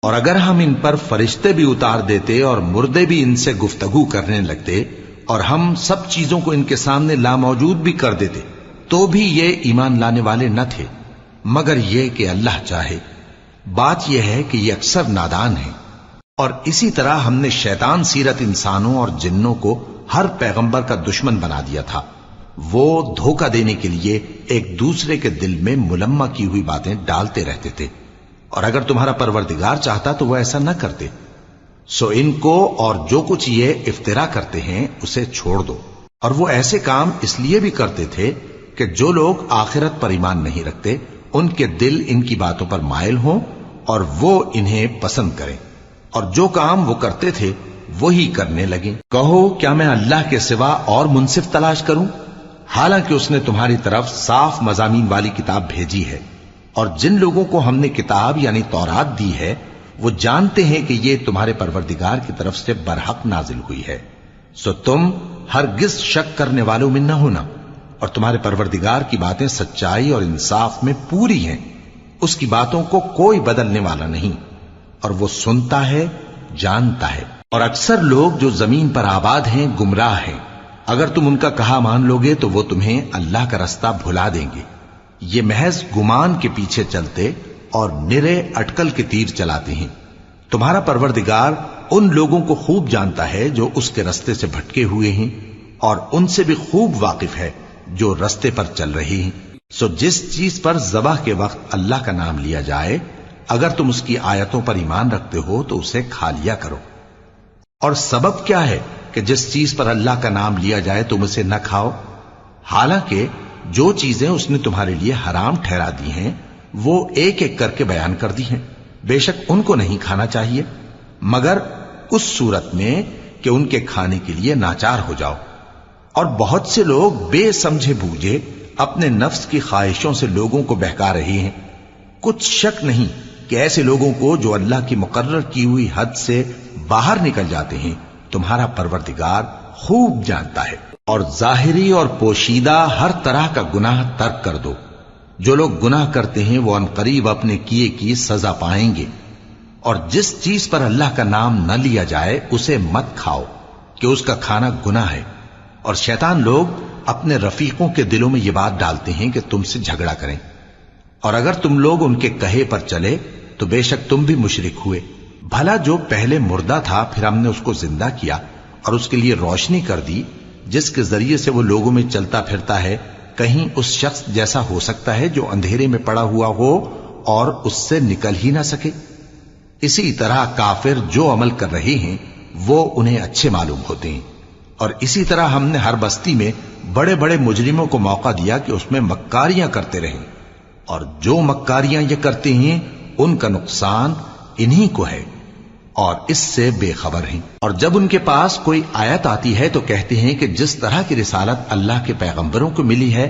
اور اگر ہم ان پر فرشتے بھی اتار دیتے اور مردے بھی ان سے گفتگو کرنے لگتے اور ہم سب چیزوں کو ان کے سامنے لاموجود بھی کر دیتے تو بھی یہ ایمان لانے والے نہ تھے، مگر یہ کہ اللہ چاہے۔ بات یہ ہے کہ یہ اکثر نادان ہیں۔ اور اسی طرح ہم نے شیطان سیرت انسانوں اور جنوں کو ہر پیغمبر کا دشمن بنا دیا تھا۔ وہ دھوکہ دینے کے لیے ایک دوسرے کے دل میں ملمہ کی ہوئی باتیں ڈالتے رہتے تھے، اور اگر تمہارا پروردگار چاہتا تو وہ ایسا نہ کرتے۔ سو ان کو اور جو کچھ یہ افترا کرتے ہیں اسے چھوڑ دو۔ اور وہ ایسے کام اس لیے بھی کرتے تھے کہ جو لوگ آخرت پر ایمان نہیں رکھتے ان کے دل ان کی باتوں پر مائل ہوں اور وہ انہیں پسند کریں، اور جو کام وہ کرتے تھے وہی کرنے لگیں۔ کہو کیا میں اللہ کے سوا اور منصف تلاش کروں، حالانکہ اس نے تمہاری طرف صاف مضامین والی کتاب بھیجی ہے، اور جن لوگوں کو ہم نے کتاب یعنی تورات دی ہے وہ جانتے ہیں کہ یہ تمہارے پروردگار کی طرف سے برحق نازل ہوئی ہے۔ سو تم ہرگز شک کرنے والوں میں نہ ہونا، اور تمہارے پروردگار کی باتیں سچائی اور انصاف میں پوری ہیں، اس کی باتوں کو کوئی بدلنے والا نہیں، اور وہ سنتا ہے جانتا ہے۔ اور اکثر لوگ جو زمین پر آباد ہیں گمراہ ہیں، اگر تم ان کا کہا مان لوگے تو وہ تمہیں اللہ کا رستہ بھلا دیں گے۔ یہ محض گمان کے پیچھے چلتے اور نرے اٹکل کے تیر چلاتے ہیں۔ تمہارا پروردگار ان لوگوں کو خوب جانتا ہے جو اس کے رستے سے بھٹکے ہوئے ہیں، اور ان سے بھی خوب واقف ہے جو رستے پر چل رہے ہیں۔ سو جس چیز پر ذبح کے وقت اللہ کا نام لیا جائے اگر تم اس کی آیتوں پر ایمان رکھتے ہو تو اسے کھا لیا کرو۔ اور سبب کیا ہے کہ جس چیز پر اللہ کا نام لیا جائے تم اسے نہ کھاؤ، حالانکہ جو چیزیں اس نے تمہارے لیے حرام ٹھہرا دی ہیں وہ ایک ایک کر کے بیان کر دی ہیں۔ بے شک ان کو نہیں کھانا چاہیے مگر اس صورت میں کہ ان کے کھانے کے لیے ناچار ہو جاؤ۔ اور بہت سے لوگ بے سمجھے بوجھے اپنے نفس کی خواہشوں سے لوگوں کو بہکا رہے ہیں۔ کچھ شک نہیں کہ ایسے لوگوں کو جو اللہ کی مقرر کی ہوئی حد سے باہر نکل جاتے ہیں تمہارا پروردگار خوب جانتا ہے۔ اور ظاہری اور پوشیدہ ہر طرح کا گناہ ترک کر دو۔ جو لوگ گناہ کرتے ہیں وہ عنقریب اپنے کیے کی سزا پائیں گے۔ اور جس چیز پر اللہ کا نام نہ لیا جائے اسے مت کھاؤ کہ اس کا کھانا گناہ ہے۔ اور شیطان لوگ اپنے رفیقوں کے دلوں میں یہ بات ڈالتے ہیں کہ تم سے جھگڑا کریں، اور اگر تم لوگ ان کے کہے پر چلے تو بے شک تم بھی مشرک ہوئے۔ بھلا جو پہلے مردہ تھا پھر ہم نے اس کو زندہ کیا اور اس کے لیے روشنی کر دی جس کے ذریعے سے وہ لوگوں میں چلتا پھرتا ہے، کہیں اس شخص جیسا ہو سکتا ہے جو اندھیرے میں پڑا ہوا ہو اور اس سے نکل ہی نہ سکے؟ اسی طرح کافر جو عمل کر رہے ہیں وہ انہیں اچھے معلوم ہوتے ہیں۔ اور اسی طرح ہم نے ہر بستی میں بڑے بڑے مجرموں کو موقع دیا کہ اس میں مکاریاں کرتے رہیں، اور جو مکاریاں یہ کرتے ہیں ان کا نقصان انہی کو ہے اور اس سے بے خبر ہیں۔ اور جب ان کے پاس کوئی آیت آتی ہے تو کہتے ہیں کہ جس طرح کی رسالت اللہ کے پیغمبروں کو ملی ہے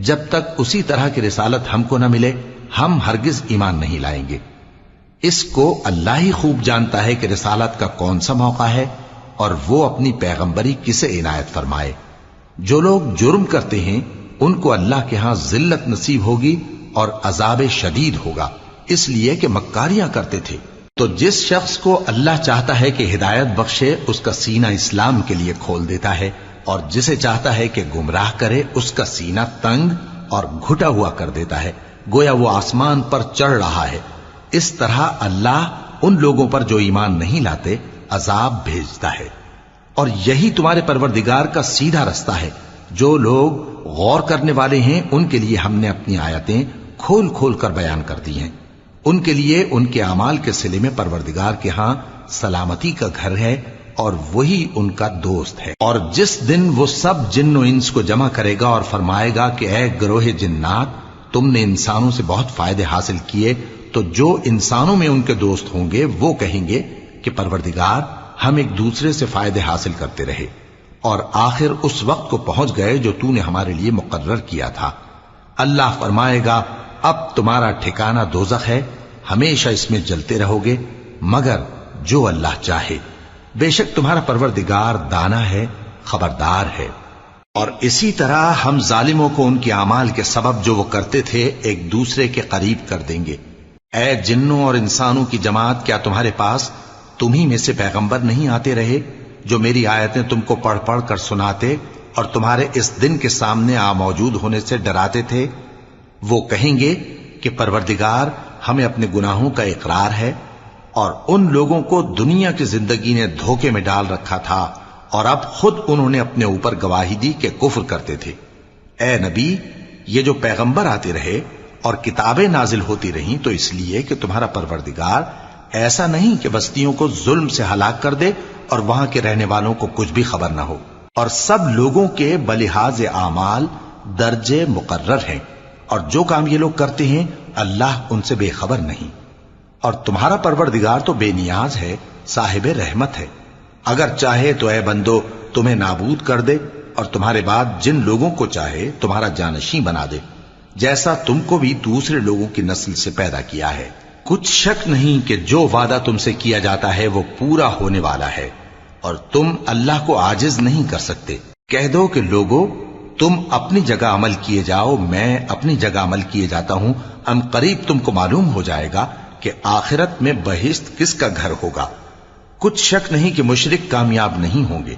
جب تک اسی طرح کی رسالت ہم کو نہ ملے ہم ہرگز ایمان نہیں لائیں گے۔ اس کو اللہ ہی خوب جانتا ہے کہ رسالت کا کون سا موقع ہے اور وہ اپنی پیغمبری کسے عنایت فرمائے۔ جو لوگ جرم کرتے ہیں ان کو اللہ کے ہاں ذلت نصیب ہوگی اور عذاب شدید ہوگا، اس لیے کہ مکاریاں کرتے تھے۔ تو جس شخص کو اللہ چاہتا ہے کہ ہدایت بخشے اس کا سینہ اسلام کے لیے کھول دیتا ہے، اور جسے چاہتا ہے کہ گمراہ کرے اس کا سینہ تنگ اور گھٹا ہوا کر دیتا ہے، گویا وہ آسمان پر چڑھ رہا ہے۔ اس طرح اللہ ان لوگوں پر جو ایمان نہیں لاتے عذاب بھیجتا ہے۔ اور یہی تمہارے پروردگار کا سیدھا رستہ ہے۔ جو لوگ غور کرنے والے ہیں ان کے لیے ہم نے اپنی آیتیں کھول کھول کر بیان کر دی ہیں۔ ان کے لیے ان کے اعمال کے صلے میں پروردگار کے ہاں سلامتی کا گھر ہے اور وہی ان کا دوست ہے۔ اور جس دن وہ سب جن و انس کو جمع کرے گا اور فرمائے گا کہ اے گروہ جنات، تم نے انسانوں سے بہت فائدے حاصل کیے، تو جو انسانوں میں ان کے دوست ہوں گے وہ کہیں گے کہ پروردگار ہم ایک دوسرے سے فائدے حاصل کرتے رہے اور آخر اس وقت کو پہنچ گئے جو تو نے ہمارے لیے مقرر کیا تھا۔ اللہ فرمائے گا اب تمہارا ٹھکانہ دوزخ ہے، ہمیشہ اس میں جلتے رہو گے مگر جو اللہ چاہے، بے شک تمہارا پروردگار دانا ہے، خبردار ہے۔ اور اسی طرح ہم ظالموں کو ان کے اعمال کے سبب جو وہ کرتے تھے ایک دوسرے کے قریب کر دیں گے، اے جنوں اور انسانوں کی جماعت، کیا تمہارے پاس تمہیں میں سے پیغمبر نہیں آتے رہے جو میری آیتیں تم کو پڑھ پڑھ کر سناتے اور تمہارے اس دن کے سامنے موجود ہونے سے ڈراتے تھے؟ وہ کہیں گے کہ پروردگار ہمیں اپنے گناہوں کا اقرار ہے، اور ان لوگوں کو دنیا کی زندگی نے دھوکے میں ڈال رکھا تھا اور اب خود انہوں نے اپنے اوپر گواہی دی کہ کفر کرتے تھے۔ اے نبی، یہ جو پیغمبر آتے رہے اور کتابیں نازل ہوتی رہیں تو اس لیے کہ تمہارا پروردگار ایسا نہیں کہ بستیوں کو ظلم سے ہلاک کر دے اور وہاں کے رہنے والوں کو کچھ بھی خبر نہ ہو، اور سب لوگوں کے بلحاظ اعمال درجے مقرر ہیں، اور جو کام یہ لوگ کرتے ہیں اللہ ان سے بے خبر نہیں۔ اور تمہارا پروردگار تو بے نیاز ہے، صاحب رحمت ہے، اگر چاہے تو اے بندو تمہیں نابود کر دے اور تمہارے بعد جن لوگوں کو چاہے تمہارا جانشین بنا دے، جیسا تم کو بھی دوسرے لوگوں کی نسل سے پیدا کیا ہے۔ کچھ شک نہیں کہ جو وعدہ تم سے کیا جاتا ہے وہ پورا ہونے والا ہے، اور تم اللہ کو عاجز نہیں کر سکتے۔ کہہ دو کہ لوگو تم اپنی جگہ عمل کیے جاؤ، میں اپنی جگہ عمل کیے جاتا ہوں، ان قریب تم کو معلوم ہو جائے گا کہ آخرت میں بہشت کس کا گھر ہوگا۔ کچھ شک نہیں کہ مشرک کامیاب نہیں ہوں گے،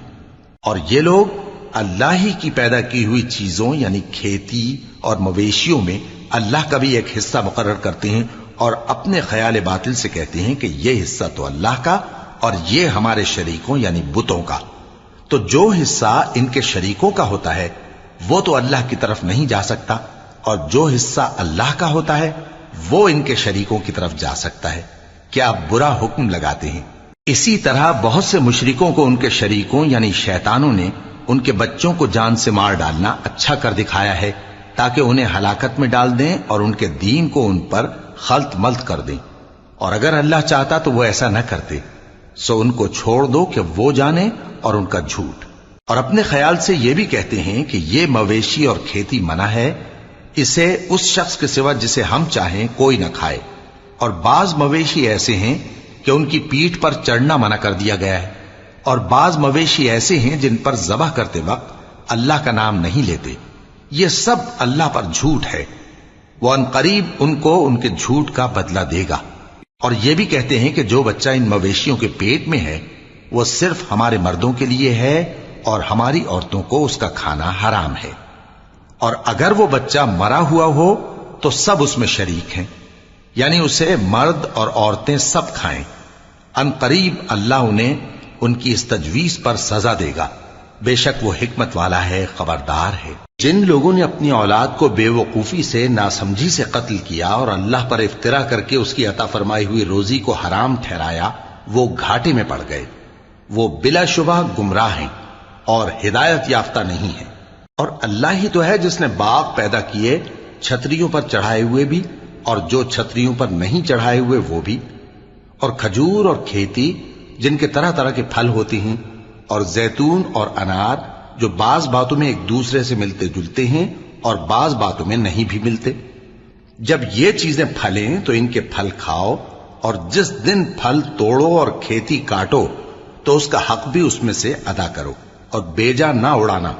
اور یہ لوگ اللہ ہی کی پیدا کی ہوئی چیزوں یعنی کھیتی اور مویشیوں میں اللہ کا بھی ایک حصہ مقرر کرتے ہیں، اور اپنے خیال باطل سے کہتے ہیں کہ یہ حصہ تو اللہ کا اور یہ ہمارے شریکوں یعنی بتوں کا۔ تو جو حصہ ان کے شریکوں کا ہوتا ہے وہ تو اللہ کی طرف نہیں جا سکتا، اور جو حصہ اللہ کا ہوتا ہے وہ ان کے شریکوں کی طرف جا سکتا ہے۔ کیا برا حکم لگاتے ہیں؟ اسی طرح بہت سے مشرکوں کو ان کے شریکوں یعنی شیطانوں نے ان کے بچوں کو جان سے مار ڈالنا اچھا کر دکھایا ہے، تاکہ انہیں ہلاکت میں ڈال دیں اور ان کے دین کو ان پر خلط ملط کر دیں، اور اگر اللہ چاہتا تو وہ ایسا نہ کرتے۔ سو ان کو چھوڑ دو کہ وہ جانے اور ان کا جھوٹ، اور اپنے خیال سے یہ بھی کہتے ہیں کہ یہ مویشی اور کھیتی منع ہے، اسے اس شخص کے سوا جسے ہم چاہیں کوئی نہ کھائے، اور بعض مویشی ایسے ہیں کہ ان کی پیٹھ پر چڑھنا منع کر دیا گیا ہے، اور بعض مویشی ایسے ہیں جن پر ذبح کرتے وقت اللہ کا نام نہیں لیتے۔ یہ سب اللہ پر جھوٹ ہے، وہ ان قریب ان کو ان کے جھوٹ کا بدلہ دے گا۔ اور یہ بھی کہتے ہیں کہ جو بچہ ان مویشیوں کے پیٹ میں ہے وہ صرف ہمارے مردوں کے لیے ہے اور ہماری عورتوں کو اس کا کھانا حرام ہے، اور اگر وہ بچہ مرا ہوا ہو تو سب اس میں شریک ہیں، یعنی اسے مرد اور عورتیں سب کھائیں۔ ان قریب اللہ انہیں ان کی اس تجویز پر سزا دے گا، بے شک وہ حکمت والا ہے، خبردار ہے۔ جن لوگوں نے اپنی اولاد کو بے وقوفی سے، ناسمجھی سے قتل کیا اور اللہ پر افترا کر کے اس کی عطا فرمائی ہوئی روزی کو حرام ٹھہرایا، وہ گھاٹے میں پڑ گئے، وہ بلا شبہ گمراہ ہیں اور ہدایت یافتہ نہیں ہیں۔ اور اللہ ہی تو ہے جس نے باغ پیدا کیے، چھتریوں پر چڑھائے ہوئے بھی اور جو چھتریوں پر نہیں چڑھائے ہوئے وہ بھی، اور کھجور اور کھیتی جن کے طرح طرح کے پھل ہوتے ہیں، اور زیتون اور انار جو بعض باتوں میں ایک دوسرے سے ملتے جلتے ہیں اور بعض باتوں میں نہیں بھی ملتے۔ جب یہ چیزیں پھلیں تو ان کے پھل کھاؤ، اور جس دن پھل توڑو اور کھیتی کاٹو تو اس کا حق بھی اس میں سے ادا کرو، اور بیجا نہ اڑانا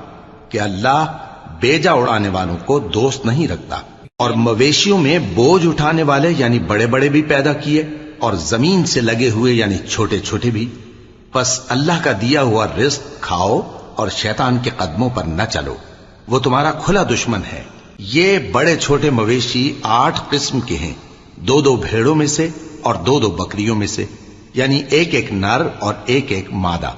کہ اللہ بیجا اڑانے والوں کو دوست نہیں رکھتا۔ اور مویشیوں میں بوجھ اٹھانے والے یعنی بڑے بڑے بھی پیدا کیے، اور زمین سے لگے ہوئے یعنی چھوٹے چھوٹے بھی۔ پس اللہ کا دیا ہوا رزق کھاؤ اور شیطان کے قدموں پر نہ چلو، وہ تمہارا کھلا دشمن ہے۔ یہ بڑے چھوٹے مویشی 8 قسم کے ہیں، 2 بھیڑوں میں سے اور 2 بکریوں میں سے، یعنی ایک نر اور ایک مادہ۔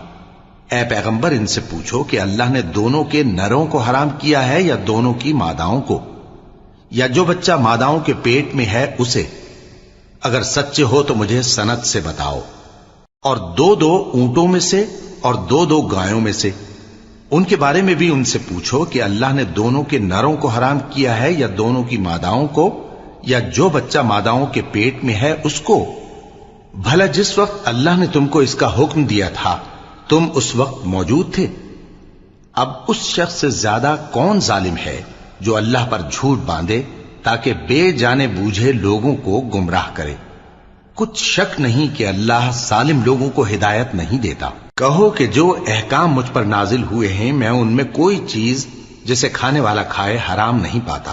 اے پیغمبر ان سے پوچھو کہ اللہ نے دونوں کے نروں کو حرام کیا ہے یا دونوں کی ماداؤں کو، یا جو بچہ ماداؤں کے پیٹ میں ہے اسے؟ اگر سچے ہو تو مجھے سند سے بتاؤ۔ اور 2 اونٹوں میں سے اور 2 گایوں میں سے، ان کے بارے میں بھی ان سے پوچھو کہ اللہ نے دونوں کے نروں کو حرام کیا ہے یا دونوں کی ماداؤں کو، یا جو بچہ ماداؤں کے پیٹ میں ہے اس کو؟ بھلا جس وقت اللہ نے تم کو اس کا حکم دیا تھا تم اس وقت موجود تھے؟ اب اس شخص سے زیادہ کون ظالم ہے جو اللہ پر جھوٹ باندھے تاکہ بے جانے بوجھے لوگوں کو گمراہ کرے؟ کچھ شک نہیں کہ اللہ ظالم لوگوں کو ہدایت نہیں دیتا۔ کہو کہ جو احکام مجھ پر نازل ہوئے ہیں میں ان میں کوئی چیز جسے کھانے والا کھائے حرام نہیں پاتا،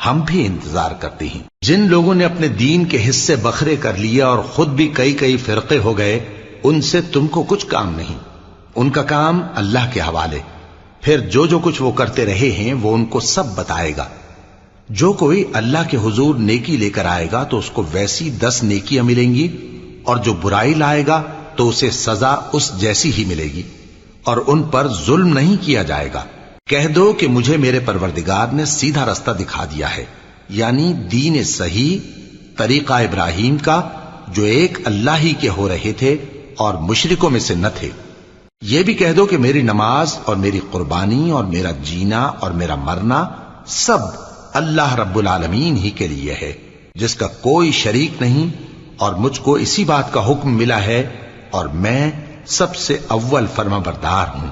ہم بھی انتظار کرتے ہیں۔ جن لوگوں نے اپنے دین کے حصے بکھرے کر لیا اور خود بھی کئی کئی فرقے ہو گئے، ان سے تم کو کچھ کام نہیں، ان کا کام اللہ کے حوالے۔ پھر جو کچھ وہ کرتے رہے ہیں وہ ان کو سب بتائے گا۔ جو کوئی اللہ کے حضور نیکی لے کر آئے گا تو اس کو ویسی 10 نیکیاں ملیں گی، اور جو برائی لائے گا تو اسے سزا اس جیسی ہی ملے گی، اور ان پر ظلم نہیں کیا جائے گا۔ کہہ دو کہ مجھے میرے پروردگار نے سیدھا رستہ دکھا دیا ہے، یعنی دین صحیح، طریقہ ابراہیم کا، جو ایک اللہ ہی کے ہو رہے تھے اور مشرکوں میں سے نہ تھے۔ یہ بھی کہہ دو کہ میری نماز اور میری قربانی اور میرا جینا اور میرا مرنا سب اللہ رب العالمین ہی کے لیے ہے، جس کا کوئی شریک نہیں، اور مجھ کو اسی بات کا حکم ملا ہے، اور میں سب سے اول فرما بردار ہوں۔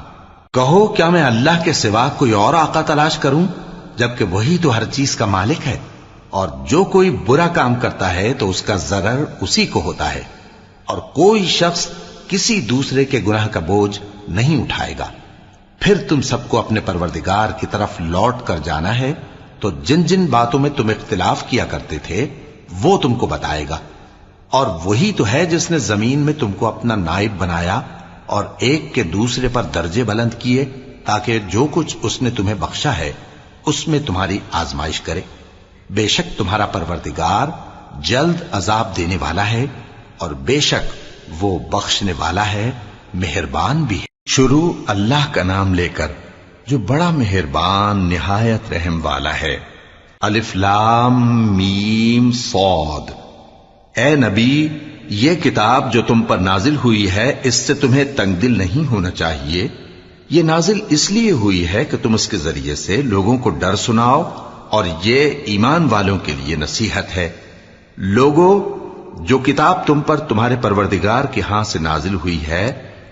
کہو کیا میں اللہ کے سوا کوئی اور آقا تلاش کروں، جبکہ وہی تو ہر چیز کا مالک ہے، اور جو کوئی برا کام کرتا ہے تو اس کا ضرر اسی کو ہوتا ہے، اور کوئی شخص کسی دوسرے کے گناہ کا بوجھ نہیں اٹھائے گا۔ پھر تم سب کو اپنے پروردگار کی طرف لوٹ کر جانا ہے، تو جن جن باتوں میں تم اختلاف کیا کرتے تھے وہ تم کو بتائے گا، اور وہی تو ہے جس نے زمین میں تم کو اپنا نائب بنایا اور ایک کے دوسرے پر درجے بلند کیے، تاکہ جو کچھ اس نے تمہیں بخشا ہے اس میں تمہاری آزمائش کرے۔ بے شک تمہارا پروردگار جلد عذاب دینے والا ہے، اور بے شک وہ بخشنے والا ہے، مہربان بھی ہے۔ شروع اللہ کا نام لے کر جو بڑا مہربان نہایت رحم والا ہے۔ الف لام میم صاد۔ اے نبی، یہ کتاب جو تم پر نازل ہوئی ہے اس سے تمہیں تنگ دل نہیں ہونا چاہیے۔ یہ نازل اس لیے ہوئی ہے کہ تم اس کے ذریعے سے لوگوں کو ڈر سناؤ، اور یہ ایمان والوں کے لیے نصیحت ہے۔ لوگوں، جو کتاب تم پر تمہارے پروردگار کے ہاں سے نازل ہوئی ہے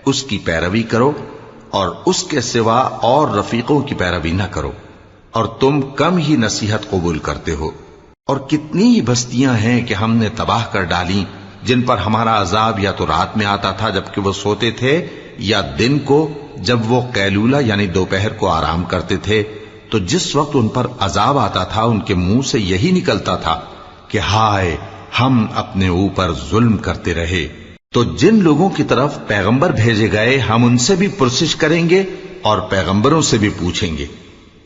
اس کی پیروی کرو، اور اس کے سوا اور رفیقوں کی پیروی نہ کرو، اور تم کم ہی نصیحت قبول کرتے ہو۔ اور کتنی ہی بستیاں ہیں کہ ہم نے تباہ کر ڈالیں، جن پر ہمارا عذاب یا تو رات میں آتا تھا جبکہ وہ سوتے تھے، یا دن کو جب وہ قیلولہ یعنی دوپہر کو آرام کرتے تھے، تو جس وقت ان پر عذاب آتا تھا ان کے منہ سے یہی نکلتا تھا کہ ہائے، ہم اپنے اوپر ظلم کرتے رہے۔ تو جن لوگوں کی طرف پیغمبر بھیجے گئے ہم ان سے بھی پرسش کریں گے اور پیغمبروں سے بھی پوچھیں گے،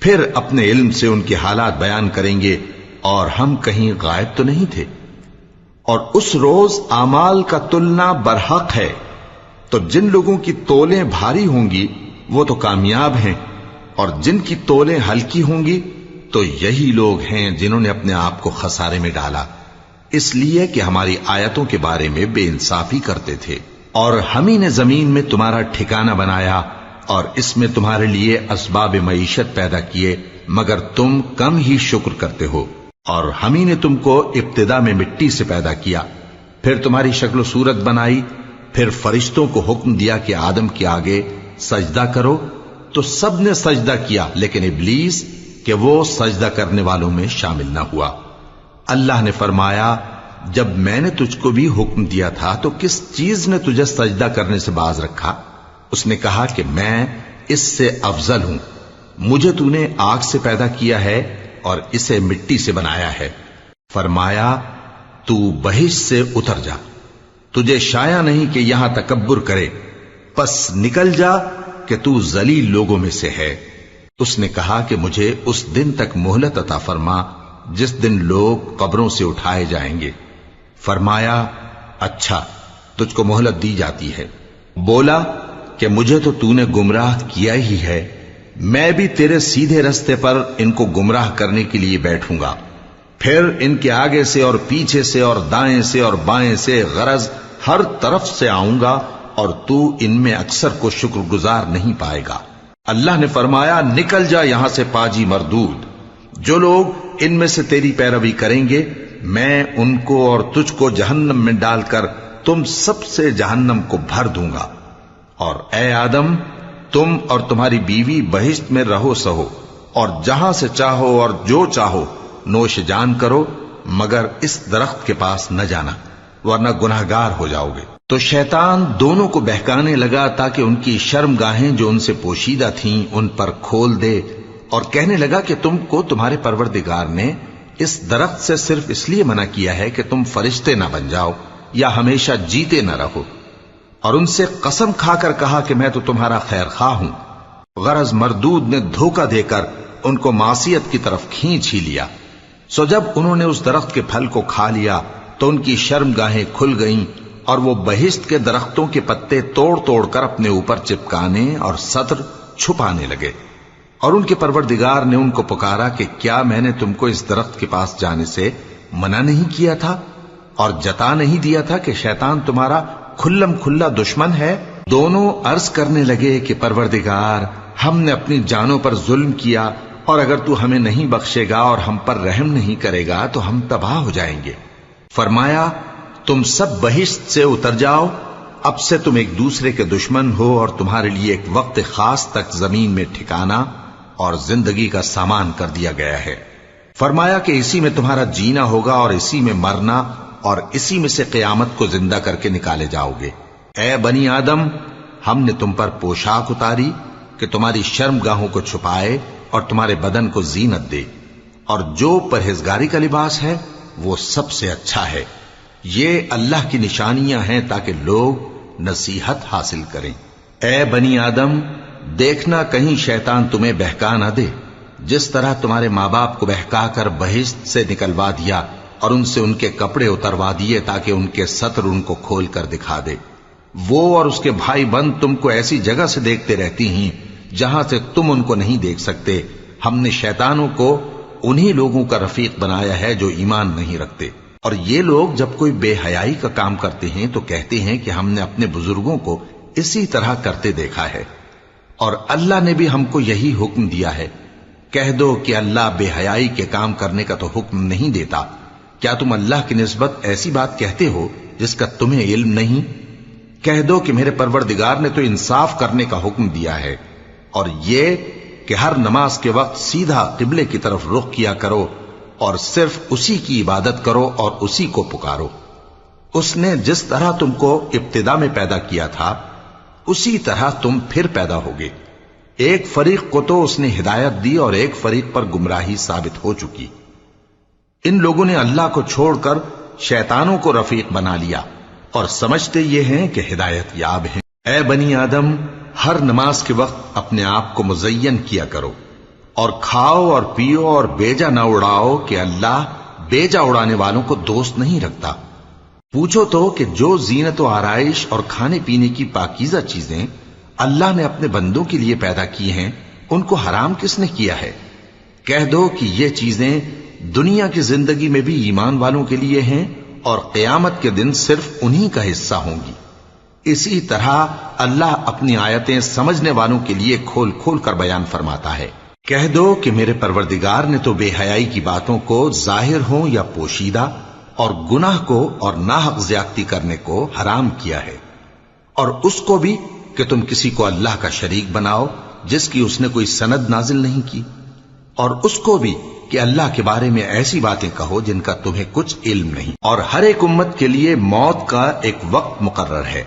پھر اپنے علم سے ان کے حالات بیان کریں گے، اور ہم کہیں غائب تو نہیں تھے۔ اور اس روز اعمال کا تلنا برحق ہے، تو جن لوگوں کی تولیں بھاری ہوں گی وہ تو کامیاب ہیں، اور جن کی تولیں ہلکی ہوں گی تو یہی لوگ ہیں جنہوں نے اپنے آپ کو خسارے میں ڈالا، اس لیے کہ ہماری آیتوں کے بارے میں بے انصافی کرتے تھے۔ اور ہم ہی نے زمین میں تمہارا ٹھکانہ بنایا، اور اس میں تمہارے لیے اسباب معیشت پیدا کیے، مگر تم کم ہی شکر کرتے ہو۔ اور ہم ہی نے تم کو ابتدا میں مٹی سے پیدا کیا، پھر تمہاری شکل و صورت بنائی، پھر فرشتوں کو حکم دیا کہ آدم کے آگے سجدہ کرو، تو سب نے سجدہ کیا، لیکن ابلیس کہ وہ سجدہ کرنے والوں میں شامل نہ ہوا۔ اللہ نے فرمایا، جب میں نے تجھ کو بھی حکم دیا تھا تو کس چیز نے تجھے سجدہ کرنے سے باز رکھا؟ اس نے کہا کہ میں اس سے افضل ہوں، مجھے تو نے آگ سے پیدا کیا ہے اور اسے مٹی سے بنایا ہے۔ فرمایا، تو بہشت سے اتر جا، تجھے شایع نہیں کہ یہاں تکبر کرے، پس نکل جا کہ تو ذلیل لوگوں میں سے ہے۔ اس نے کہا کہ مجھے اس دن تک مہلت عطا فرما جس دن لوگ قبروں سے اٹھائے جائیں گے۔ فرمایا، اچھا، تجھ کو مہلت دی جاتی ہے۔ بولا کہ مجھے تو نے گمراہ کیا ہی ہے، میں بھی تیرے سیدھے رستے پر ان کو گمراہ کرنے کے لیے بیٹھوں گا، پھر ان کے آگے سے اور پیچھے سے اور دائیں سے اور بائیں سے غرض ہر طرف سے آؤں گا، اور تو ان میں اکثر کو شکر گزار نہیں پائے گا۔ اللہ نے فرمایا، نکل جا یہاں سے پاجی مردود، جو لوگ ان میں سے تیری پیروی کریں گے میں ان کو اور تجھ کو جہنم میں ڈال کر تم سب سے جہنم کو بھر دوں گا۔ اور اے آدم، تم اور تمہاری بیوی بہشت میں رہو سہو، اور جہاں سے چاہو اور جو چاہو نوش جان کرو، مگر اس درخت کے پاس نہ جانا ورنہ گناہگار ہو جاؤ گے۔ تو شیطان دونوں کو بہکانے لگا تاکہ ان کی شرم گاہیں جو ان سے پوشیدہ تھیں ان پر کھول دے، اور کہنے لگا کہ تم کو تمہارے پروردگار نے اس درخت سے صرف اس لیے منع کیا ہے کہ تم فرشتے نہ بن جاؤ یا ہمیشہ جیتے نہ رہو، اور ان سے قسم کھا کر کہا کہ میں تو تمہارا خیر خواہ ہوں۔ غرض مردود نے دھوکہ دے کر ان کو معصیت کی طرف کھینچ ہی لیا۔ سو جب انہوں نے اس درخت کے پھل کو کھا لیا تو ان کی شرمگاہیں کھل گئیں، اور وہ بہشت کے درختوں کے پتے توڑ توڑ کر اپنے اوپر چپکانے اور سطر چھپانے لگے۔ اور ان کے پروردگار نے ان کو پکارا کہ کیا میں نے تم کو اس درخت کے پاس جانے سے منع نہیں کیا تھا اور جتا نہیں دیا تھا کہ شیطان تمہارا کھلم کھلا دشمن ہے؟ دونوں عرض کرنے لگے کہ پروردگار، ہم نے اپنی جانوں پر ظلم کیا، اور اگر تو ہمیں نہیں بخشے گا اور ہم پر رحم نہیں کرے گا تو ہم تباہ ہو جائیں گے۔ فرمایا تم سب بہشت سے اتر جاؤ، اب سے تم ایک دوسرے کے دشمن ہو، اور تمہارے لیے ایک وقت خاص تک زمین میں ٹھکانا اور زندگی کا سامان کر دیا گیا ہے۔ فرمایا کہ اسی میں تمہارا جینا ہوگا اور اسی میں مرنا، اور اسی میں سے قیامت کو زندہ کر کے نکالے جاؤ گے۔ اے بنی آدم، ہم نے تم پر پوشاک اتاری کہ تمہاری شرمگاہوں کو چھپائے اور تمہارے بدن کو زینت دے، اور جو پرہیزگاری کا لباس ہے وہ سب سے اچھا ہے۔ یہ اللہ کی نشانیاں ہیں تاکہ لوگ نصیحت حاصل کریں۔ اے بنی آدم، دیکھنا کہیں شیطان تمہیں بہکا نہ دے، جس طرح تمہارے ماں باپ کو بہکا کر بہشت سے نکلوا دیا اور ان سے ان کے کپڑے اتروا دیے تاکہ ان کے ستر ان کو کھول کر دکھا دے۔ وہ اور اس کے بھائی بند تم کو ایسی جگہ سے دیکھتے رہتی ہیں جہاں سے تم ان کو نہیں دیکھ سکتے۔ ہم نے شیطانوں کو انہی لوگوں کا رفیق بنایا ہے جو ایمان نہیں رکھتے۔ اور یہ لوگ جب کوئی بے حیائی کا کام کرتے ہیں تو کہتے ہیں کہ ہم نے اپنے بزرگوں کو اسی طرح کرتے دیکھا ہے، اور اللہ نے بھی ہم کو یہی حکم دیا ہے۔ کہہ دو کہ اللہ بے حیائی کے کام کرنے کا تو حکم نہیں دیتا۔ کیا تم اللہ کی نسبت ایسی بات کہتے ہو جس کا تمہیں علم نہیں؟ کہہ دو کہ میرے پروردگار نے تو انصاف کرنے کا حکم دیا ہے، اور یہ کہ ہر نماز کے وقت سیدھا قبلے کی طرف رخ کیا کرو اور صرف اسی کی عبادت کرو اور اسی کو پکارو۔ اس نے جس طرح تم کو ابتدا میں پیدا کیا تھا اسی طرح تم پھر پیدا ہوگے۔ ایک فریق کو تو اس نے ہدایت دی اور ایک فریق پر گمراہی ثابت ہو چکی۔ ان لوگوں نے اللہ کو چھوڑ کر شیطانوں کو رفیق بنا لیا اور سمجھتے یہ ہیں کہ ہدایت یاب ہیں۔ اے بنی آدم، ہر نماز کے وقت اپنے آپ کو مزین کیا کرو، اور کھاؤ اور پیو اور بیجا نہ اڑاؤ کہ اللہ بیجا اڑانے والوں کو دوست نہیں رکھتا۔ پوچھو تو کہ جو زینت و آرائش اور کھانے پینے کی پاکیزہ چیزیں اللہ نے اپنے بندوں کے لیے پیدا کی ہیں ان کو حرام کس نے کیا ہے؟ کہہ دو کہ یہ چیزیں دنیا کی زندگی میں بھی ایمان والوں کے لیے ہیں اور قیامت کے دن صرف انہی کا حصہ ہوں گی۔ اسی طرح اللہ اپنی آیتیں سمجھنے والوں کے لیے کھول کھول کر بیان فرماتا ہے۔ کہہ دو کہ میرے پروردگار نے تو بے حیائی کی باتوں کو ظاہر ہوں یا پوشیدہ، اور گناہ کو اور ناحق زیادتی کرنے کو حرام کیا ہے، اور اس کو بھی کہ تم کسی کو اللہ کا شریک بناؤ جس کی اس نے کوئی سند نازل نہیں کی، اور اس کو بھی کہ اللہ کے بارے میں ایسی باتیں کہو جن کا تمہیں کچھ علم نہیں۔ اور ہر ایک امت کے لیے موت کا ایک وقت مقرر ہے،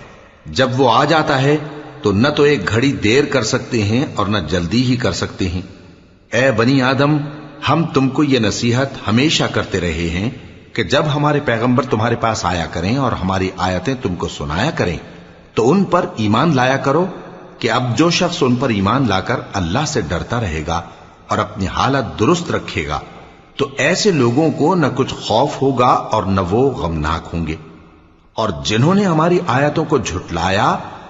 جب وہ آ جاتا ہے تو نہ تو ایک گھڑی دیر کر سکتے ہیں اور نہ جلدی ہی کر سکتے ہیں۔ اے بنی آدم، ہم تم کو یہ نصیحت ہمیشہ کرتے رہے ہیں کہ جب ہمارے پیغمبر تمہارے پاس آیا کریں اور ہماری آیتیں تم کو سنایا کریں تو ان پر ایمان لایا کرو، کہ اب جو شخص ان پر ایمان لا کر اللہ سے ڈرتا رہے گا اور اپنی حالت درست رکھے گا تو ایسے لوگوں کو نہ کچھ خوف ہوگا اور نہ وہ غمناک ہوں گے۔ اور جنہوں نے ہماری آیتوں کو جھٹلایا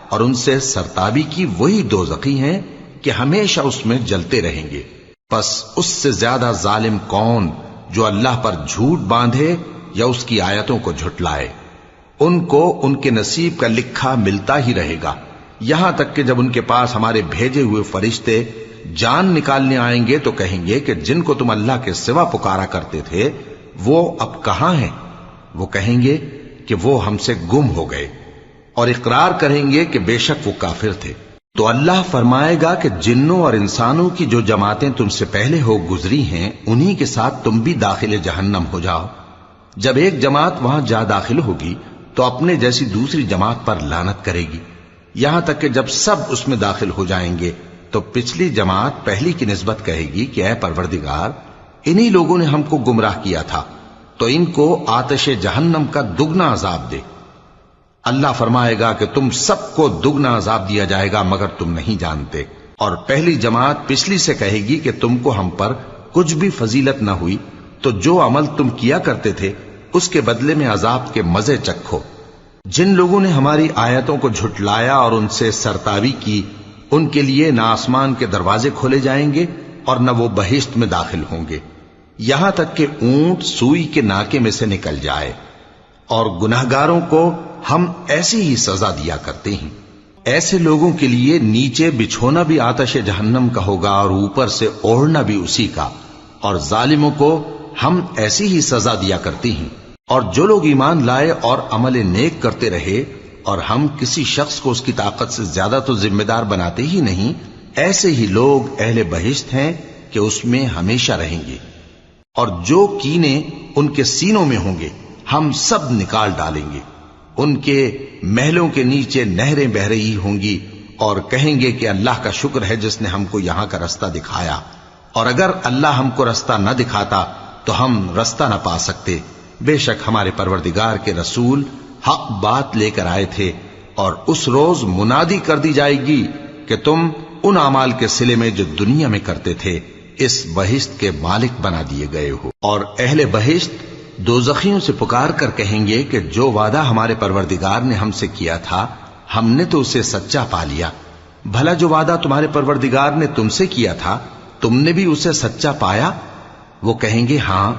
اور ان سے سرتابی کی وہی دوزخی ہیں کہ ہمیشہ اس میں جلتے رہیں گے۔ پس اس سے زیادہ ظالم کون جو اللہ پر جھوٹ باندھے یا اس کی آیتوں کو جھٹلائے؟ ان کو ان کے نصیب کا لکھا ملتا ہی رہے گا، یہاں تک کہ جب ان کے پاس ہمارے بھیجے ہوئے فرشتے جان نکالنے آئیں گے تو کہیں گے کہ جن کو تم اللہ کے سوا پکارا کرتے تھے وہ اب کہاں ہیں؟ وہ کہیں گے کہ وہ ہم سے گم ہو گئے، اور اقرار کریں گے کہ بے شک وہ کافر تھے۔ تو اللہ فرمائے گا کہ جنوں اور انسانوں کی جو جماعتیں تم سے پہلے ہو گزری ہیں انہی کے ساتھ تم بھی داخل جہنم ہو جاؤ۔ جب ایک جماعت وہاں جا داخل ہوگی تو اپنے جیسی دوسری جماعت پر لعنت کرے گی، یہاں تک کہ جب سب اس میں داخل ہو جائیں گے تو پچھلی جماعت پہلی کی نسبت کہے گی کہ اے پروردگار، انہی لوگوں نے ہم کو گمراہ کیا تھا، تو ان کو آتش جہنم کا دگنا عذاب دے۔ اللہ فرمائے گا کہ تم سب کو دگنا عذاب دیا جائے گا مگر تم نہیں جانتے۔ اور پہلی جماعت پچھلی سے کہے گی کہ تم کو ہم پر کچھ بھی فضیلت نہ ہوئی، تو جو عمل تم کیا کرتے تھے اس کے بدلے میں عذاب کے مزے چکھو۔ جن لوگوں نے ہماری آیتوں کو جھٹلایا اور ان سے سرتاوی کی، ان کے لیے نہ آسمان کے دروازے کھولے جائیں گے اور نہ وہ بہشت میں داخل ہوں گے، یہاں تک کہ اونٹ سوئی کے ناکے میں سے نکل جائے۔ اور گناہگاروں کو ہم ایسی ہی سزا دیا کرتے ہیں۔ ایسے لوگوں کے لیے نیچے بچھونا بھی آتش جہنم کا ہوگا اور اوپر سے اوڑھنا بھی اسی کا، اور ظالموں کو ہم ایسی ہی سزا دیا کرتے ہیں۔ اور جو لوگ ایمان لائے اور عمل نیک کرتے رہے اور ہم کسی شخص کو اس کی طاقت سے زیادہ تو ذمہ دار بناتے ہی نہیں، ایسے ہی لوگ اہل بہشت ہیں کہ اس میں ہمیشہ رہیں گے۔ اور جو کینے ان کے سینوں میں ہوں گے ہم سب نکال ڈالیں گے۔ ان کے محلوں کے نیچے نہریں بہ رہی ہوں گی اور کہیں گے کہ اللہ کا شکر ہے جس نے ہم کو یہاں کا رستہ دکھایا، اور اگر اللہ ہم کو رستہ نہ دکھاتا تو ہم رستہ نہ پا سکتے۔ بے شک ہمارے پروردگار کے رسول حق بات لے کر آئے تھے، اور اس روز منادی کر دی جائے گی کہ تم ان اعمال کے صلے میں جو دنیا میں کرتے تھے اس بہشت کے مالک بنا دیے گئے ہو۔ اور اہل بہشت دوزخیوں سے پکار کر کہیں گے کہ جو وعدہ ہمارے پروردگار نے ہم سے کیا تھا ہم نے تو اسے سچا پا لیا۔ بھلا جو وعدہ تمہارے پروردگار نے تم سے کیا تھا تم نے بھی اسے سچا پایا؟ وہ کہیں گے ہاں۔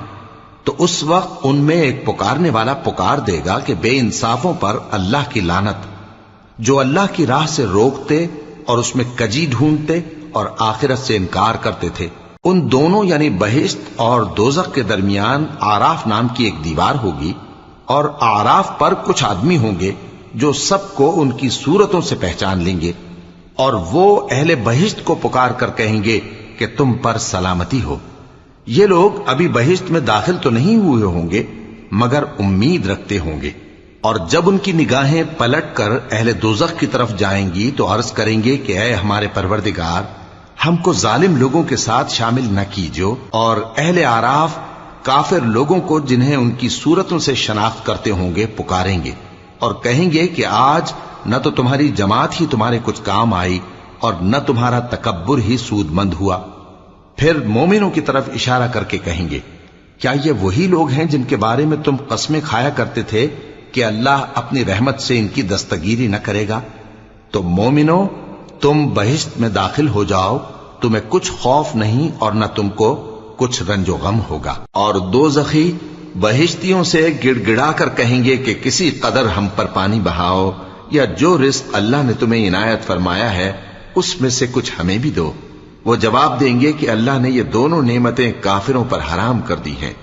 تو اس وقت ان میں ایک پکارنے والا پکار دے گا کہ بے انصافوں پر اللہ کی لعنت، جو اللہ کی راہ سے روکتے اور اس میں کجی ڈھونڈتے اور آخرت سے انکار کرتے تھے۔ ان دونوں یعنی بہشت اور دوزخ کے درمیان آراف نام کی ایک دیوار ہوگی، اور آراف پر کچھ آدمی ہوں گے جو سب کو ان کی صورتوں سے پہچان لیں گے، اور وہ اہل بہشت کو پکار کر کہیں گے کہ تم پر سلامتی ہو۔ یہ لوگ ابھی بہشت میں داخل تو نہیں ہوئے ہوں گے مگر امید رکھتے ہوں گے، اور جب ان کی نگاہیں پلٹ کر اہل دوزخ کی طرف جائیں گی تو عرض کریں گے کہ اے ہمارے پروردگار، ہم کو ظالم لوگوں کے ساتھ شامل نہ کیجو۔ اور اہل آراف کافر لوگوں کو جنہیں ان کی صورتوں سے شناخت کرتے ہوں گے پکاریں گے اور کہیں گے کہ آج نہ تو تمہاری جماعت ہی تمہارے کچھ کام آئی اور نہ تمہارا تکبر ہی سود مند ہوا۔ پھر مومنوں کی طرف اشارہ کر کے کہیں گے کیا یہ وہی لوگ ہیں جن کے بارے میں تم قسمیں کھایا کرتے تھے کہ اللہ اپنی رحمت سے ان کی دستگیری نہ کرے گا؟ تو مومنوں، تم بہشت میں داخل ہو جاؤ، تمہیں کچھ خوف نہیں اور نہ تم کو کچھ رنج و غم ہوگا۔ اور دوزخی بہشتیوں سے گڑ گڑا کر کہیں گے کہ کسی قدر ہم پر پانی بہاؤ، یا جو رزق اللہ نے تمہیں عنایت فرمایا ہے اس میں سے کچھ ہمیں بھی دو۔ وہ جواب دیں گے کہ اللہ نے یہ دونوں نعمتیں کافروں پر حرام کر دی ہیں،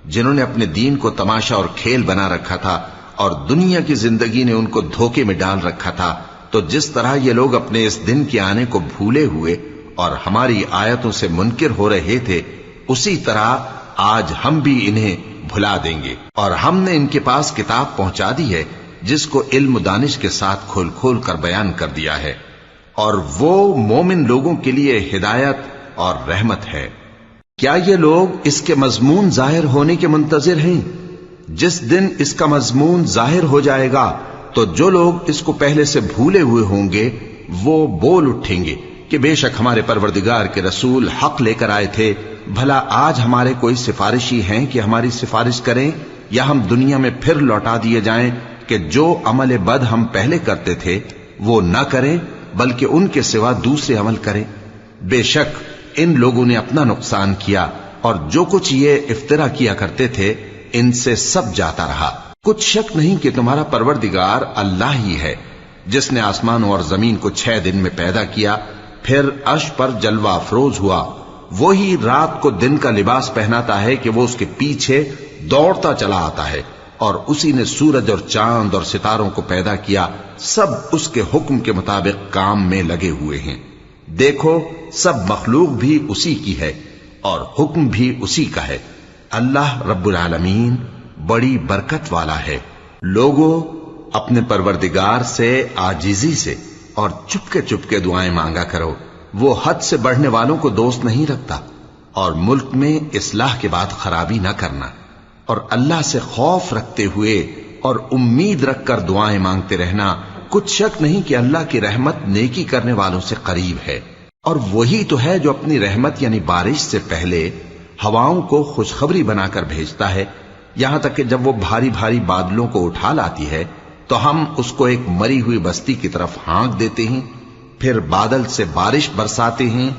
جنہوں نے اپنے دین کو تماشا اور کھیل بنا رکھا تھا اور دنیا کی زندگی نے ان کو دھوکے میں ڈال رکھا تھا۔ تو جس طرح یہ لوگ اپنے اس دن کے آنے کو بھولے ہوئے اور ہماری آیتوں سے منکر ہو رہے تھے، اسی طرح آج ہم بھی انہیں بھلا دیں گے۔ اور ہم نے ان کے پاس کتاب پہنچا دی ہے جس کو علم و دانش کے ساتھ کھول کھول کر بیان کر دیا ہے، اور وہ مومن لوگوں کے لیے ہدایت اور رحمت ہے۔ کیا یہ لوگ اس کے مضمون ظاہر ہونے کے منتظر ہیں؟ جس دن اس کا مضمون ظاہر ہو جائے گا تو جو لوگ اس کو پہلے سے بھولے ہوئے ہوں گے وہ بول اٹھیں گے کہ بے شک ہمارے پروردگار کے رسول حق لے کر آئے تھے۔ بھلا آج ہمارے کوئی سفارشی ہیں کہ ہماری سفارش کریں، یا ہم دنیا میں پھر لوٹا دیے جائیں کہ جو عمل بد ہم پہلے کرتے تھے وہ نہ کریں بلکہ ان کے سوا دوسرے عمل کریں؟ بے شک ان لوگوں نے اپنا نقصان کیا، اور جو کچھ یہ افترا کیا کرتے تھے ان سے سب جاتا رہا۔ کچھ شک نہیں کہ تمہارا پروردگار اللہ ہی ہے جس نے آسمانوں اور زمین کو 6 دن میں پیدا کیا، پھر عرش پر جلوہ افروز ہوا۔ وہی رات کو دن کا لباس پہناتا ہے کہ وہ اس کے پیچھے دوڑتا چلا آتا ہے، اور اسی نے سورج اور چاند اور ستاروں کو پیدا کیا، سب اس کے حکم کے مطابق کام میں لگے ہوئے ہیں۔ دیکھو سب مخلوق بھی اسی کی ہے اور حکم بھی اسی کا ہے۔ اللہ رب العالمین بڑی برکت والا ہے۔ لوگوں، اپنے پروردگار سے عاجزی سے اور چپکے چپکے دعائیں مانگا کرو، وہ حد سے بڑھنے والوں کو دوست نہیں رکھتا۔ اور ملک میں اصلاح کے بعد خرابی نہ کرنا، اور اللہ سے خوف رکھتے ہوئے اور امید رکھ کر دعائیں مانگتے رہنا۔ کچھ شک نہیں کہ اللہ کی رحمت نیکی کرنے والوں سے قریب ہے، اور وہی تو ہے جو اپنی رحمت یعنی بارش سے پہلے ہواؤں کو خوشخبری بنا کر بھیجتا ہے، یہاں تک کہ جب وہ بھاری بھاری بادلوں کو اٹھا لاتی ہے تو ہم اس کو ایک مری ہوئی بستی کی طرف ہانک دیتے ہیں، پھر بادل سے بارش برساتے ہیں،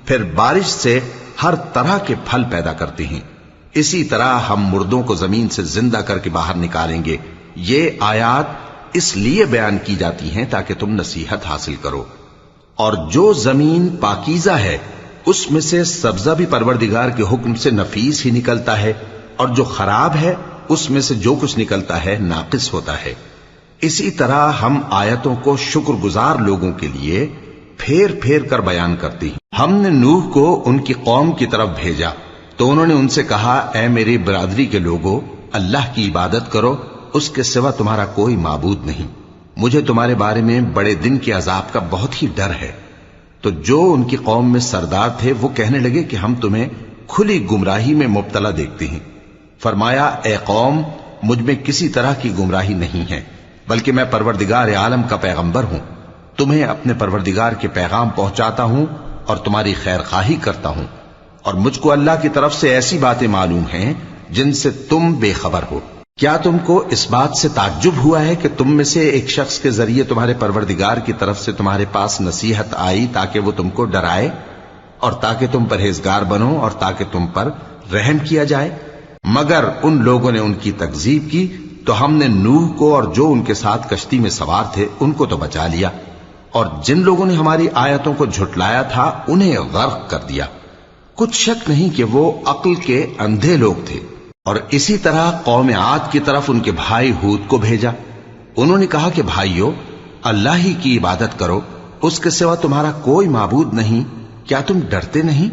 پھر بارش سے ہر طرح کے پھل پیدا کرتے ہیں۔ اسی طرح ہم مردوں کو زمین سے زندہ کر کے باہر نکالیں گے۔ یہ آیات اس لیے بیان کی جاتی ہیں تاکہ تم نصیحت حاصل کرو۔ اور جو زمین پاکیزہ ہے اس میں سے سبزہ بھی پروردگار کے حکم سے نفیس ہی نکلتا ہے، اور جو خراب ہے اس میں سے جو کچھ نکلتا ہے ناقص ہوتا ہے۔ اسی طرح ہم آیتوں کو شکر گزار لوگوں کے لیے پھیر پھیر کر بیان کرتے ہیں۔ ہم نے نوح کو ان کی قوم کی طرف بھیجا تو انہوں نے ان سے کہا، اے میری برادری کے لوگوں، اللہ کی عبادت کرو، اس کے سوا تمہارا کوئی معبود نہیں۔ مجھے تمہارے بارے میں بڑے دن کے عذاب کا بہت ہی ڈر ہے۔ تو جو ان کی قوم میں سردار تھے وہ کہنے لگے کہ ہم تمہیں کھلی گمراہی میں مبتلا دیکھتے ہیں۔ فرمایا، اے قوم، مجھ میں کسی طرح کی گمراہی نہیں ہے، بلکہ میں پروردگار عالم کا پیغمبر ہوں۔ تمہیں اپنے پروردگار کے پیغام پہنچاتا ہوں اور تمہاری خیر خواہی کرتا ہوں، اور مجھ کو اللہ کی طرف سے ایسی باتیں معلوم ہیں جن سے تم بے خبر ہو۔ کیا تم کو اس بات سے تعجب ہوا ہے کہ تم میں سے ایک شخص کے ذریعے تمہارے پروردگار کی طرف سے تمہارے پاس نصیحت آئی تاکہ وہ تم کو ڈرائے اور تاکہ تم پرہیزگار بنو اور تاکہ تم پر رحم کیا جائے؟ مگر ان لوگوں نے ان کی تکذیب کی تو ہم نے نوح کو اور جو ان کے ساتھ کشتی میں سوار تھے ان کو تو بچا لیا، اور جن لوگوں نے ہماری آیتوں کو جھٹلایا تھا انہیں غرق کر دیا۔ کچھ شک نہیں کہ وہ عقل کے اندھے لوگ تھے۔ اور اسی طرح قوم عاد کی طرف ان کے بھائی ہود کو بھیجا۔ انہوں نے کہا کہ بھائیو، اللہ ہی کی عبادت کرو، اس کے سوا تمہارا کوئی معبود نہیں، کیا تم ڈرتے نہیں؟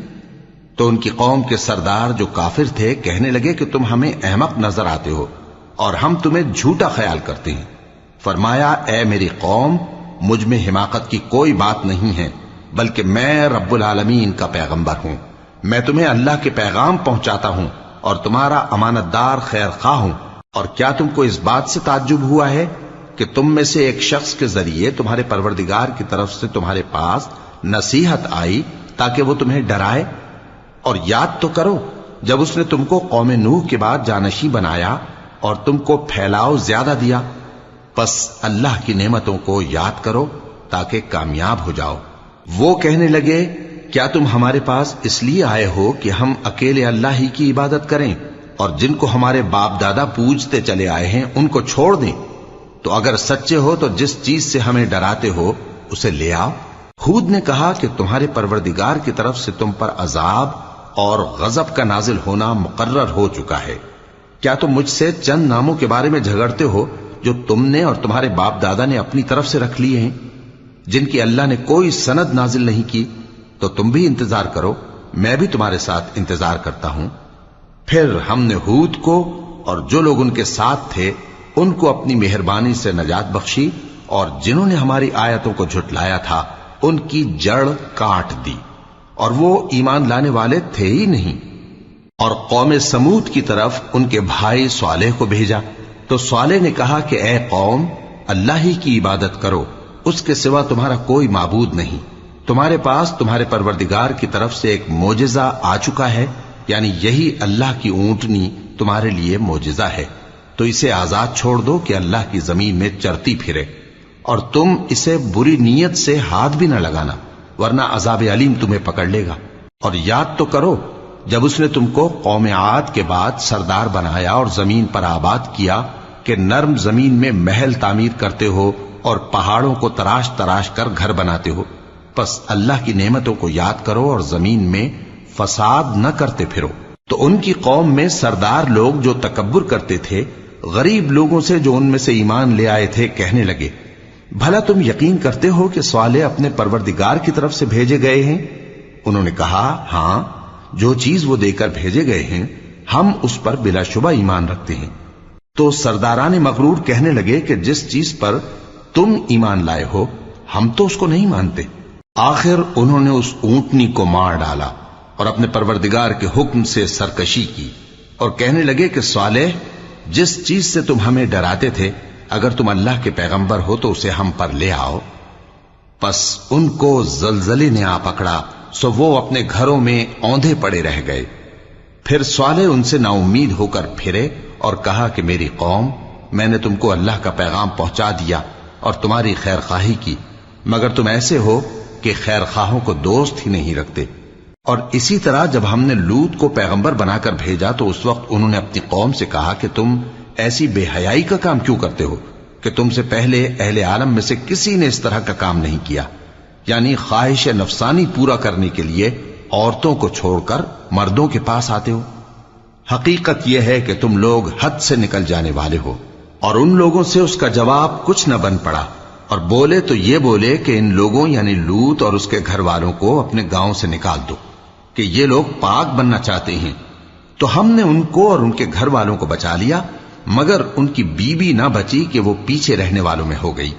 تو ان کی قوم کے سردار جو کافر تھے کہنے لگے کہ تم ہمیں احمق نظر آتے ہو اور ہم تمہیں جھوٹا خیال کرتے ہیں۔ فرمایا، اے میری قوم، مجھ میں حماقت کی کوئی بات نہیں ہے، بلکہ میں رب العالمین کا پیغمبر ہوں۔ میں تمہیں اللہ کے پیغام پہنچاتا ہوں اور تمہارا امانت دار خیر خواہ ہوں۔ اور کیا تم کو اس بات سے تعجب ہوا ہے کہ تم میں سے ایک شخص کے ذریعے تمہارے پروردگار کی طرف سے تمہارے پاس نصیحت آئی تاکہ وہ تمہیں ڈرائے؟ اور یاد تو کرو جب اس نے تم کو قوم نوح کے بعد جانشین بنایا اور تم کو پھیلاؤ زیادہ دیا، پس اللہ کی نعمتوں کو یاد کرو تاکہ کامیاب ہو جاؤ۔ وہ کہنے لگے، کیا تم ہمارے پاس اس لیے آئے ہو کہ ہم اکیلے اللہ ہی کی عبادت کریں اور جن کو ہمارے باپ دادا پوجتے چلے آئے ہیں ان کو چھوڑ دیں؟ تو اگر سچے ہو تو جس چیز سے ہمیں ڈراتے ہو اسے لے آؤ۔ ہود نے کہا کہ تمہارے پروردگار کی طرف سے تم پر عذاب اور غضب کا نازل ہونا مقرر ہو چکا ہے۔ کیا تم مجھ سے چند ناموں کے بارے میں جھگڑتے ہو جو تم نے اور تمہارے باپ دادا نے اپنی طرف سے رکھ لیے ہیں، جن کی اللہ نے کوئی سند نازل نہیں کی؟ تو تم بھی انتظار کرو، میں بھی تمہارے ساتھ انتظار کرتا ہوں۔ پھر ہم نے ہود کو اور جو لوگ ان کے ساتھ تھے ان کو اپنی مہربانی سے نجات بخشی، اور جنہوں نے ہماری آیتوں کو جھٹلایا تھا ان کی جڑ کاٹ دی، اور وہ ایمان لانے والے تھے ہی نہیں۔ اور قوم سمود کی طرف ان کے بھائی صالح کو بھیجا تو صالح نے کہا کہ اے قوم، اللہ ہی کی عبادت کرو، اس کے سوا تمہارا کوئی معبود نہیں۔ تمہارے پاس تمہارے پروردگار کی طرف سے ایک معجزہ آ چکا ہے، یعنی یہی اللہ کی اونٹنی تمہارے لیے معجزہ ہے، تو اسے آزاد چھوڑ دو کہ اللہ کی زمین میں چرتی پھرے، اور تم اسے بری نیت سے ہاتھ بھی نہ لگانا، ورنہ عذاب علیم تمہیں پکڑ لے گا۔ اور یاد تو کرو جب اس نے تم کو قوم عاد کے بعد سردار بنایا اور زمین پر آباد کیا کہ نرم زمین میں محل تعمیر کرتے ہو اور پہاڑوں کو تراش تراش کر گھر بناتے ہو، پس اللہ کی نعمتوں کو یاد کرو اور زمین میں فساد نہ کرتے پھرو۔ تو ان کی قوم میں سردار لوگ جو تکبر کرتے تھے غریب لوگوں سے جو ان میں سے ایمان لے آئے تھے کہنے لگے، بھلا تم یقین کرتے ہو کہ صالح اپنے پروردگار کی طرف سے بھیجے گئے ہیں؟ انہوں نے کہا، ہاں، جو چیز وہ دے کر بھیجے گئے ہیں ہم اس پر بلا شبہ ایمان رکھتے ہیں۔ تو سرداران مغرور کہنے لگے کہ جس چیز پر تم ایمان لائے ہو ہم تو اس کو نہیں مانتے۔ آخر انہوں نے اس اونٹنی کو مار ڈالا اور اپنے پروردگار کے حکم سے سرکشی کی، اور کہنے لگے کہ صالح، جس چیز سے تم ہمیں ڈراتے تھے، اگر تم اللہ کے پیغمبر ہو تو اسے ہم پر لے آؤ۔ پس ان کو زلزلے نے آ پکڑا، سو وہ اپنے گھروں میں اوندھے پڑے رہ گئے۔ پھر صالح ان سے نا امید ہو کر پھرے اور کہا کہ میری قوم، میں نے تم کو اللہ کا پیغام پہنچا دیا اور تمہاری خیر خواہی کی، مگر تم ایسے ہو کہ خیر خواہوں کو دوست ہی نہیں رکھتے۔ اور اسی طرح جب ہم نے لوط کو پیغمبر بنا کر بھیجا تو اس وقت انہوں نے اپنی قوم سے کہا کہ تم ایسی بے حیائی کا کام کیوں کرتے ہو کہ تم سے پہلے اہل عالم میں سے کسی نے اس طرح کا کام نہیں کیا، یعنی خواہش نفسانی پورا کرنے کے لیے عورتوں کو چھوڑ کر مردوں کے پاس آتے ہو۔ حقیقت یہ ہے کہ تم لوگ حد سے نکل جانے والے ہو۔ اور ان لوگوں سے اس کا جواب کچھ نہ بن پڑا، اور بولے تو یہ بولے کہ ان لوگوں یعنی لوط اور اس کے گھر والوں کو اپنے گاؤں سے نکال دو کہ یہ لوگ پاک بننا چاہتے ہیں۔ تو ہم نے ان کو اور ان کے گھر والوں کو بچا لیا، مگر ان کی بیوی نہ بچی کہ وہ پیچھے رہنے والوں میں ہو گئی،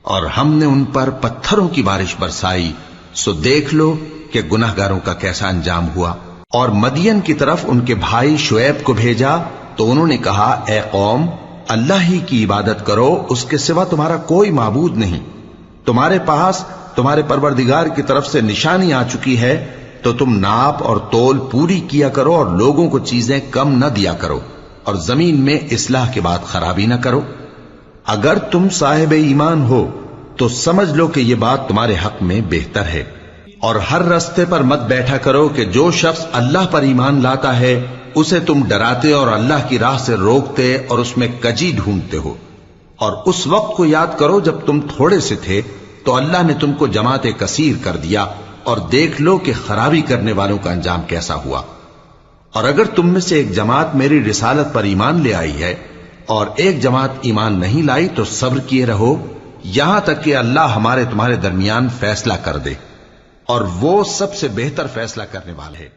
اور ہم نے ان پر پتھروں کی بارش برسائی، سو دیکھ لو کہ گناہگاروں کا کیسا انجام ہوا۔ اور مدین کی طرف ان کے بھائی شعیب کو بھیجا تو انہوں نے کہا، اے قوم، اللہ ہی کی عبادت کرو، اس کے سوا تمہارا کوئی معبود نہیں۔ تمہارے پاس تمہارے پروردگار کی طرف سے نشانی آ چکی ہے، تو تم ناپ اور تول پوری کیا کرو اور لوگوں کو چیزیں کم نہ دیا کرو، اور زمین میں اصلاح کے بعد خرابی نہ کرو۔ اگر تم صاحب ایمان ہو تو سمجھ لو کہ یہ بات تمہارے حق میں بہتر ہے، اور ہر رستے پر مت بیٹھا کرو کہ جو شخص اللہ پر ایمان لاتا ہے اسے تم ڈراتے اور اللہ کی راہ سے روکتے اور اس میں کجی ڈھونڈتے ہو۔ اور اس وقت کو یاد کرو جب تم تھوڑے سے تھے تو اللہ نے تم کو جماعت کثیر کر دیا، اور دیکھ لو کہ خرابی کرنے والوں کا انجام کیسا ہوا۔ اور اگر تم میں سے ایک جماعت میری رسالت پر ایمان لے آئی ہے اور ایک جماعت ایمان نہیں لائی تو صبر کیے رہو یہاں تک کہ اللہ ہمارے تمہارے درمیان فیصلہ کر دے، اور وہ سب سے بہتر فیصلہ کرنے والا ہے۔